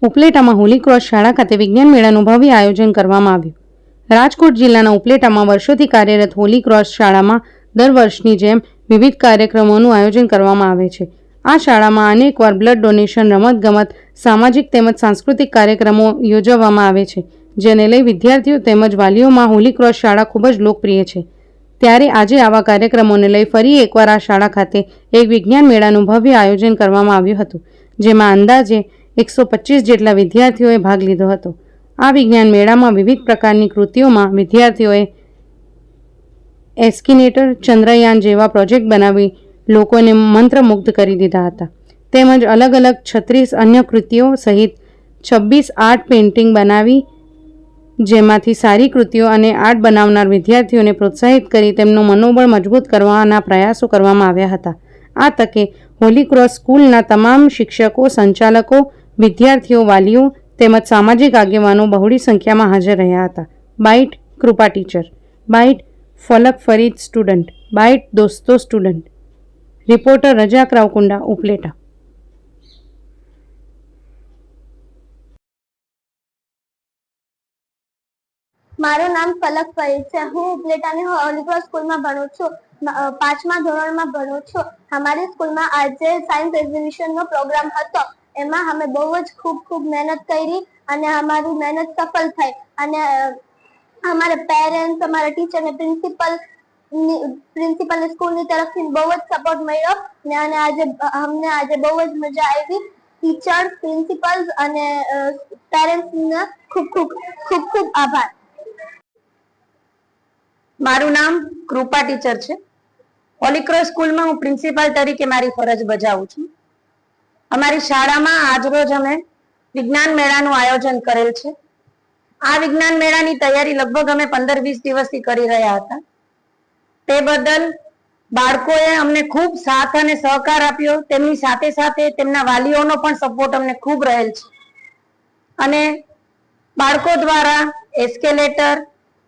ઉપલેટામાં Holi cross શાળા ખાતે વિજ્ઞાન મેળાનું ભવ્ય આયોજન કરવામાં આવ્યું. રાજકોટ જિલ્લાના ઉપલેટામાં વર્ષોથી કાર્યરત હોલી ક્રોસ શાળામાં દર વર્ષની જેમ વિવિધ કાર્યક્રમોનું આયોજન કરવામાં આવે છે. આ શાળામાં અનેકવાર બ્લડ ડોનેશન, રમતગમત, સામાજિક તેમજ સાંસ્કૃતિક કાર્યક્રમો યોજવામાં આવે છે, જેને લઈ વિદ્યાર્થીઓ તેમજ વાલીઓમાં હોલી ક્રોસ શાળા ખૂબ જ લોકપ્રિય છે. ત્યારે આજે આવા કાર્યક્રમોને લઈ ફરી એકવાર આ શાળા ખાતે એક વિજ્ઞાન મેળાનું ભવ્ય આયોજન કરવામાં આવ્યું હતું, જેમાં અંદાજે 125 જેટલા વિદ્યાર્થીઓએ ભાગ લીધો હતો. આ વિજ્ઞાન મેળામાં વિવિધ પ્રકારની કૃતિઓમાં વિદ્યાર્થીઓએ એસ્કિનેટર, ચંદ્રયાન જેવા પ્રોજેક્ટ બનાવી લોકોને મંત્રમુગ્ધ કરી દીધા હતા. તેમજ અલગ અલગ 36 અન્ય કૃતિઓ સહિત 26 આર્ટ પેઇન્ટિંગ બનાવી, જેમાંથી સારી કૃતિઓ અને આર્ટ બનાવનાર વિદ્યાર્થીઓને પ્રોત્સાહિત કરી તેમનું મનોબળ મજબૂત કરવાના પ્રયાસો કરવામાં આવ્યા હતા. આ તકે હોલી ક્રોસ સ્કૂલના તમામ શિક્ષકો, સંચાલકો, વિદ્યાર્થીઓ, વાલીઓ તેમજ સામાજિક આગેવાનો બહોળી સંખ્યામાં હાજર રહ્યા હતા. બાઇટ કૃપા ટીચર, બાઇટ ફલક ફરીદ સ્ટુડન્ટ, બાઇટ દોસ્તો સ્ટુડન્ટ. રિપોર્ટર રજાક રાવકુંડા, ઉપલેટા. મારું નામ ફલક ફરીદ છે. હું ઉપલેટાની હોલી ક્રોસ સ્કૂલમાં ભણું છું. 5મા ધોરણમાં ભણું છું. અમારી સ્કૂલમાં આજે સાયન્સ એક્ઝિબિશનનો પ્રોગ્રામ હતો. એમાં અમે બહુ જ ખૂબ મહેનત કરી અને અમારી મહેનત સફળ થઈ અને અમારા પેરેન્ટ્સ, અમારા ટીચર ને પ્રિન્સિપલ સ્કૂલની તરફથી બહુ જ સપોર્ટ મળ્યો અને અમને આજે બહુ જ મજા આવી. ટીચર્સ, પ્રિન્સિપલ્સ અને પેરેન્ટ્સને ખૂબ આભાર. મારું નામ કૃપા ટીચર છે. હોલી ક્રોસ સ્કૂલમાં હું પ્રિન્સિપાલ તરીકે મારી ફરજ બજાવું છું. અમારી શાળામાં આજરોજ અમે વિજ્ઞાન મેળાનું આયોજન કરેલ છે. આ વિજ્ઞાન મેળાની તૈયારી લગભગ અમે 15-20 દિવસથી કરી રહ્યા હતા. તે બદલ બાળકોએ અમને ખૂબ સાથ અને સહકાર આપ્યો. તેમની સાથે સાથે તેમના વાલીઓનો પણ સપોર્ટ અમને ખૂબ રહેલ છે અને બાળકો દ્વારા એસ્કેલેટર,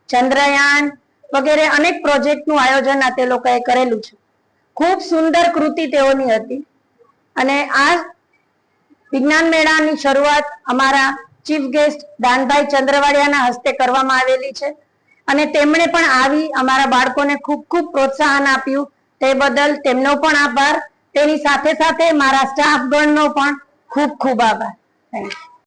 ચંદ્રયાન વગેરે અનેક પ્રોજેક્ટનું આયોજન આ તે લોકોએ કરેલું છે. ખૂબ સુંદર કૃતિ તેઓની હતી અને આ વિજ્ઞાન મેળાની શરૂઆત અમારા ચીફ ગેસ્ટ દાનભાઈ ચંદ્રવાડિયાના હસ્તે કરવામાં આવેલી છે અને તેમણે પણ આવી અમારા બાળકોને ખૂબ પ્રોત્સાહન આપ્યું. તે બદલ તેમનો પણ આભાર. તેની સાથે સાથે મારા સ્ટાફગણનો પણ ખૂબ આભાર. Thank you.